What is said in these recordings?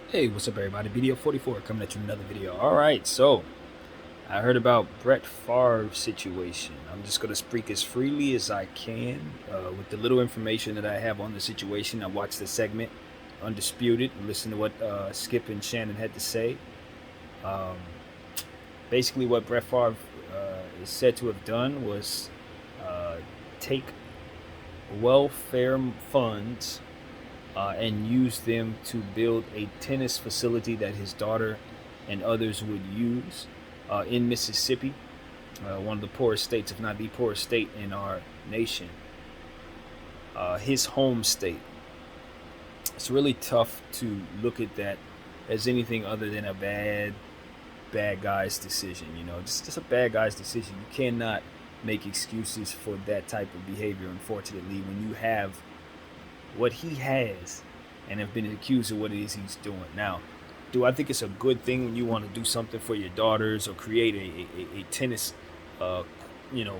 Hey, what's up, everybody? Video 44 coming at you with another video. All right, so I heard about Brett Farve's situation. I'm just going to speak as freely as I can with the little information that I have on the situation. I watched the segment, Undisputed, and listened to what Skip and Shannon had to say. Um, Basically, what Brett Favre is said to have done was uh, take welfare funds and use them to build a tennis facility that his daughter and others would use in Mississippi, one of the poorest states, if not the poorest state in our nation, his home state. It's really tough to look at that as anything other than a bad guy's decision. You know, just a bad guy's decision. You cannot make excuses for that type of behavior. Unfortunately, when you have what he has and have been accused of what it is he's doing. Now, do I think it's a good thing when you want to do something for your daughters or create a tennis, uh, you know,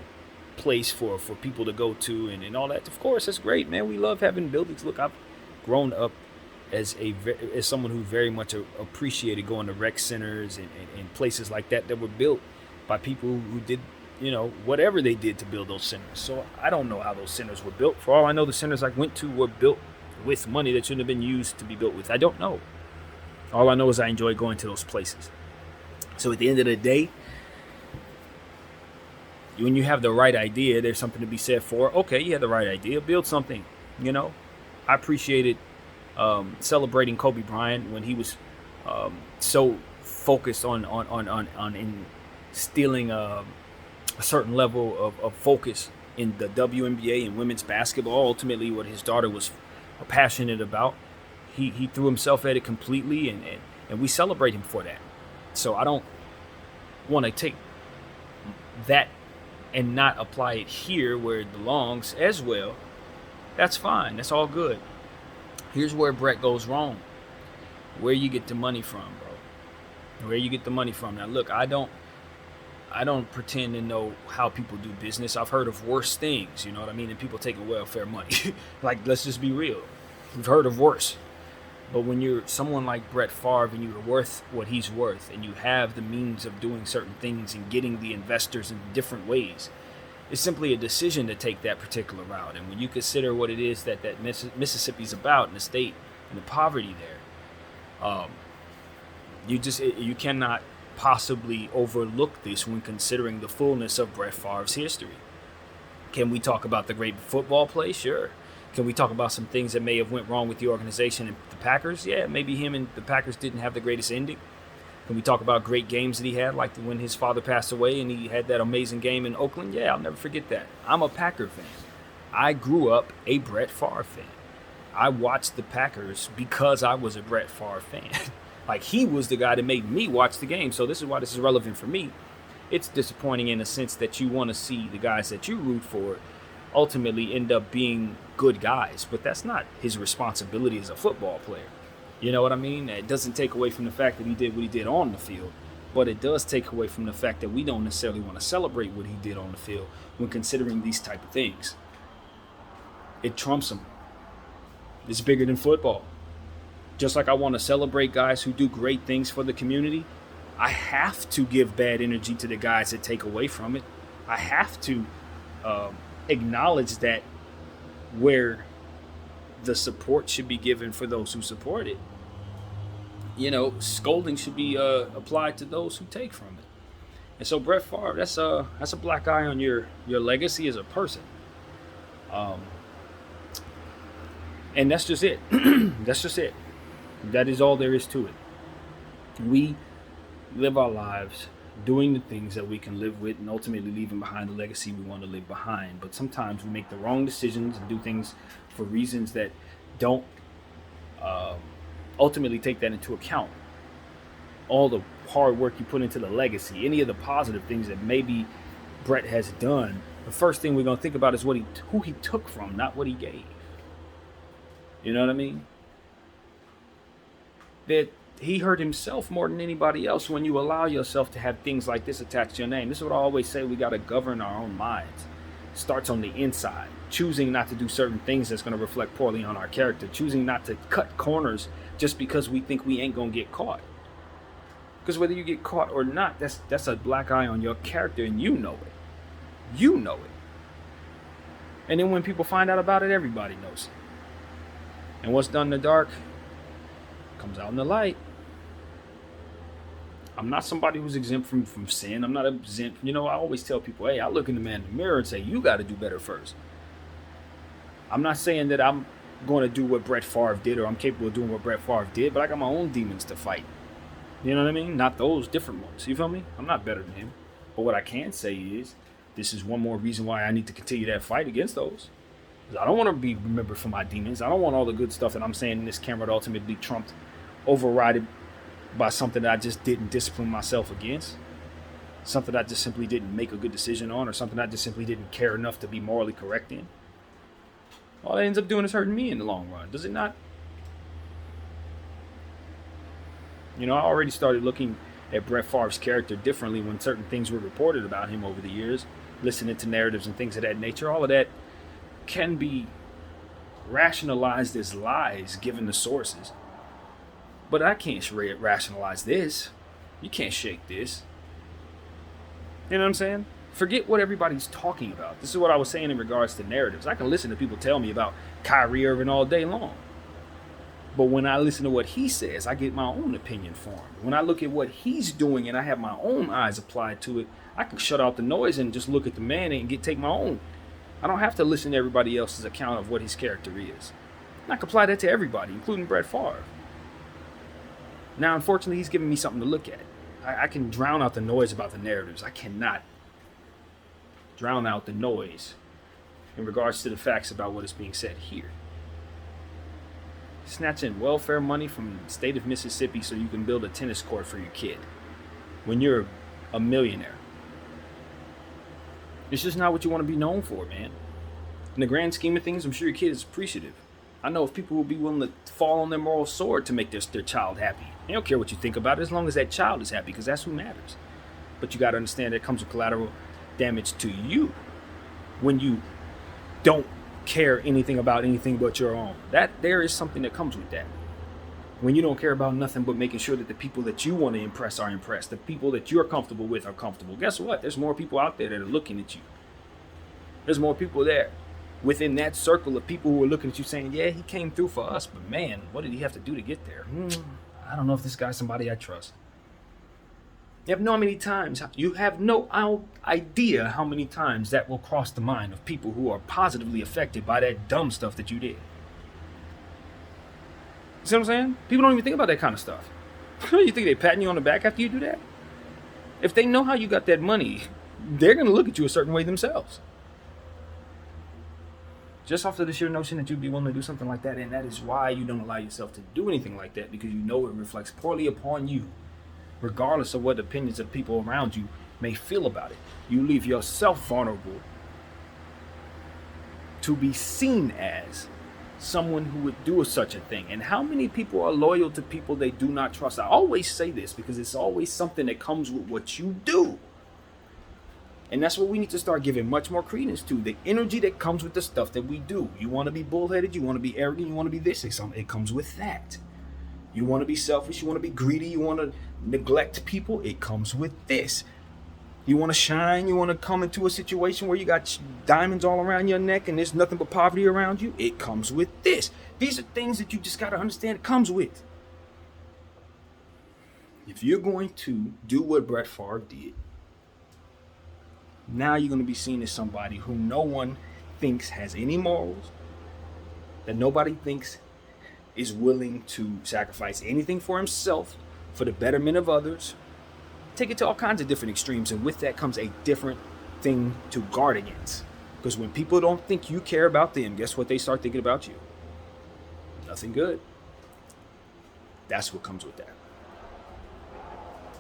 place for people to go to and all that? Of course, that's great, man. We love having buildings. Look, I've grown up as someone who very much appreciated going to rec centers and places like that were built by people who did whatever they did to build those centers. So I don't know how those centers were built. For all I know, the centers I went to were built with money that shouldn't have been used to be built with. I don't know. All I know is I enjoy going to those places. So at the end of the day, when you have the right idea, there's something to be said for, okay, you had the right idea, build something. You know, I appreciated celebrating Kobe Bryant when he was so focused on instilling a certain level of focus in the WNBA and women's basketball. Ultimately, what his daughter was passionate about, he threw himself at it completely, and we celebrate him for that. So I don't want to take that and not apply it here where it belongs as well. That's fine. That's all good. Here's where Brett goes wrong. Where you get the money from, bro. Where you get the money from. Now, look, I don't pretend to know how people do business. I've heard of worse things, you know what I mean? And people taking welfare money. Like, let's just be real. We've heard of worse. But when you're someone like Brett Favre and you're worth what he's worth and you have the means of doing certain things and getting the investors in different ways, it's simply a decision to take that particular route. And when you consider what it is that Mississippi's about and the state and the poverty there, you cannot possibly overlook this when considering the fullness of Brett Favre's history. Can we talk about the great football play? Sure. Can we talk about some things that may have went wrong with the organization and the Packers? Yeah, maybe him and the Packers didn't have the greatest ending. Can we talk about great games that he had, like when his father passed away and he had that amazing game in Oakland? Yeah, I'll never forget that. I'm a Packer fan. I grew up a Brett Favre fan. I watched the Packers because I was a Brett Favre fan. Like, he was the guy that made me watch the game. So this is why this is relevant for me. It's disappointing in the sense that you want to see the guys that you root for ultimately end up being good guys, but that's not his responsibility as a football player. You know what I mean? It doesn't take away from the fact that he did what he did on the field, but it does take away from the fact that we don't necessarily want to celebrate what he did on the field when considering these type of things. It trumps him. It's bigger than football. Just like I want to celebrate guys who do great things for the community, I have to give bad energy to the guys that take away from it. I have to acknowledge that where the support should be given for those who support it, scolding should be applied to those who take from it. And so Brett Favre, that's a black eye on your legacy as a person. Um, and that's just it. That's just it. That is all there is to it. We live our lives doing the things that we can live with and ultimately leaving behind the legacy we want to leave behind. But sometimes we make the wrong decisions and do things for reasons that don't uh, ultimately take that into account. All the hard work you put into the legacy, any of the positive things that maybe Brett has done, the first thing we're going to think about is who he took from, not what he gave. You know what I mean? That he hurt himself more than anybody else when you allow yourself to have things like this attached to your name. This is what I always say: we got to govern our own minds. starts on the inside. Choosing not to do certain things that's going to reflect poorly on our character. Choosing not to cut corners just because we think we ain't going to get caught. Because whether you get caught or not, that's a black eye on your character, and you know it. You know it. And then when people find out about it, everybody knows it. And what's done in the dark comes out in the light. I'm not somebody who's exempt from sin. I'm not exempt. I always tell people, hey, I look in the man in the mirror and say, you got to do better first. I'm not saying that I'm going to do what Brett Farve did or I'm capable of doing what Brett Farve did, but I got my own demons to fight. You know what I mean? Not those, different ones. You feel me? I'm not better than him. But what I can say is, this is one more reason why I need to continue that fight against those. Because I don't want to be remembered for my demons. I don't want all the good stuff that I'm saying in this camera to ultimately be trumped, overridden by something that I just didn't discipline myself against. Something I just simply didn't make a good decision on, or something I just simply didn't care enough to be morally correct in. All that ends up doing is hurting me in the long run, does it not? I already started looking at Brett Favre's character differently when certain things were reported about him over the years, listening to narratives and things of that nature. All of that can be rationalized as lies given the sources. But I can't rationalize this. You can't shake this. You know what I'm saying? Forget what everybody's talking about. This is what I was saying in regards to narratives. I can listen to people tell me about Kyrie Irving all day long. But when I listen to what he says, I get my own opinion formed. When I look at what he's doing and I have my own eyes applied to it, I can shut out the noise and just look at the man and take my own. I don't have to listen to everybody else's account of what his character is. And I can apply that to everybody, including Brett Farve. Now, unfortunately, he's giving me something to look at. I can drown out the noise about the narratives. I cannot drown out the noise in regards to the facts about what is being said here. Snatching welfare money from the state of Mississippi so you can build a tennis court for your kid when you're a millionaire. It's just not what you want to be known for, man. In the grand scheme of things, I'm sure your kid is appreciative. I know if people will be willing to fall on their moral sword to make their child happy. They don't care what you think about it as long as that child is happy, because that's who matters. But you got to understand that it comes with collateral damage to you when you don't care anything about anything but your own. That there is something that comes with that. When you don't care about nothing but making sure that the people that you want to impress are impressed, the people that you're comfortable with are comfortable. Guess what? There's more people out there that are looking at you. There's more people there within that circle of people who are looking at you saying, yeah, he came through for us, but man, what did he have to do to get there? I don't know if this guy's somebody I trust. You have no idea how many times that will cross the mind of people who are positively affected by that dumb stuff that you did. You see what I'm saying? People don't even think about that kind of stuff. You think they patting you on the back after you do that? If they know how you got that money, they're going to look at you a certain way themselves. Just off of the sheer notion that you'd be willing to do something like that, and that is why you don't allow yourself to do anything like that, because you know it reflects poorly upon you. Regardless of what opinions of people around you may feel about it, you leave yourself vulnerable to be seen as someone who would do such a thing. And how many people are loyal to people they do not trust? I always say this because it's always something that comes with what you do. And that's what we need to start giving much more credence to. The energy that comes with the stuff that we do. You want to be bullheaded, you want to be arrogant, you want to be this. It comes with that. You want to be selfish, you want to be greedy, you want to neglect people, it comes with this. You want to shine, you want to come into a situation where you got diamonds all around your neck and there's nothing but poverty around you, it comes with this. These are things that you just got to understand it comes with. If you're going to do what Brett Farve did, now you're going to be seen as somebody who no one thinks has any morals, that nobody thinks is willing to sacrifice anything for himself for the betterment of others. Take it to all kinds of different extremes, and with that comes a different thing to guard against. Because when people don't think you care about them, guess what they start thinking about you? Nothing good. That's what comes with that.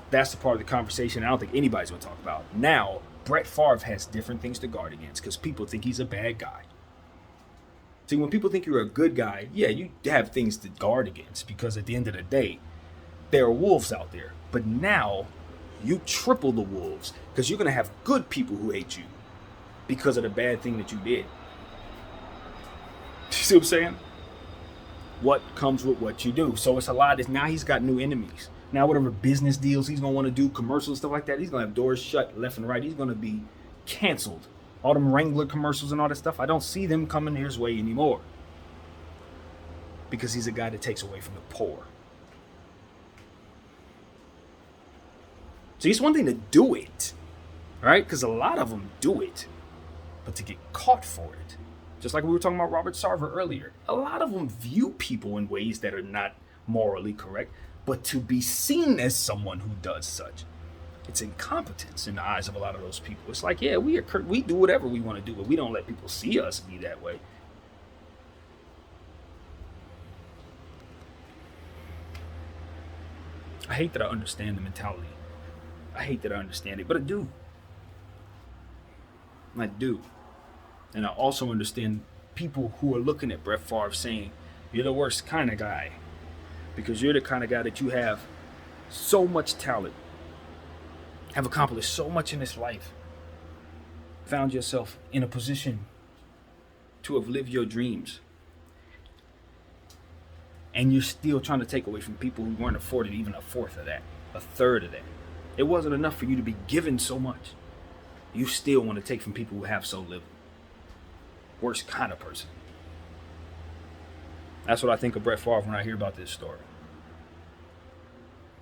That's the part of the conversation I don't think anybody's going to talk about. Now, Brett Farve has different things to guard against because people think he's a bad guy. See, when people think you're a good guy, yeah, you have things to guard against because at the end of the day, there are wolves out there. But now, you triple the wolves because you're going to have good people who hate you. because of the bad thing that you did. You see what I'm saying? What comes with what you do. So it's a lot. Now he's got new enemies. Now whatever business deals he's going to want to do, commercials, stuff like that, he's going to have doors shut left and right. He's going to be canceled. All them Wrangler commercials and all that stuff, I don't see them coming his way anymore. Because he's a guy that takes away from the poor. So it's one thing to do it, right? Because a lot of them do it. But to get caught for it, just like we were talking about Robert Sarver earlier, a lot of them view people in ways that are not morally correct, but to be seen as someone who does such, it's incompetence in the eyes of a lot of those people. It's like, yeah, we do whatever we want to do, but we don't let people see us be that way. I hate that I understand the mentality. I hate that I understand it, but I do. I do. And I also understand people who are looking at Brett Farve saying, you're the worst kind of guy. Because you're the kind of guy that you have so much talent, have accomplished so much in this life, found yourself in a position to have lived your dreams. And you're still trying to take away from people who weren't afforded even a fourth of that, a third of that. It wasn't enough for you to be given so much. You still want to take from people who have so little. Worst kind of person. That's what I think of Brett Farve when I hear about this story.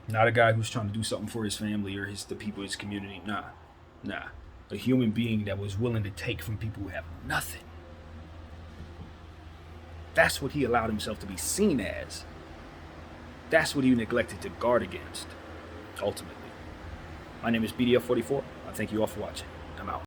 Not a guy who's trying to do something for his family or the people in his community. Nah. A human being that was willing to take from people who have nothing. That's what he allowed himself to be seen as. That's what he neglected to guard against, ultimately. My name is BDF44. I thank you all for watching.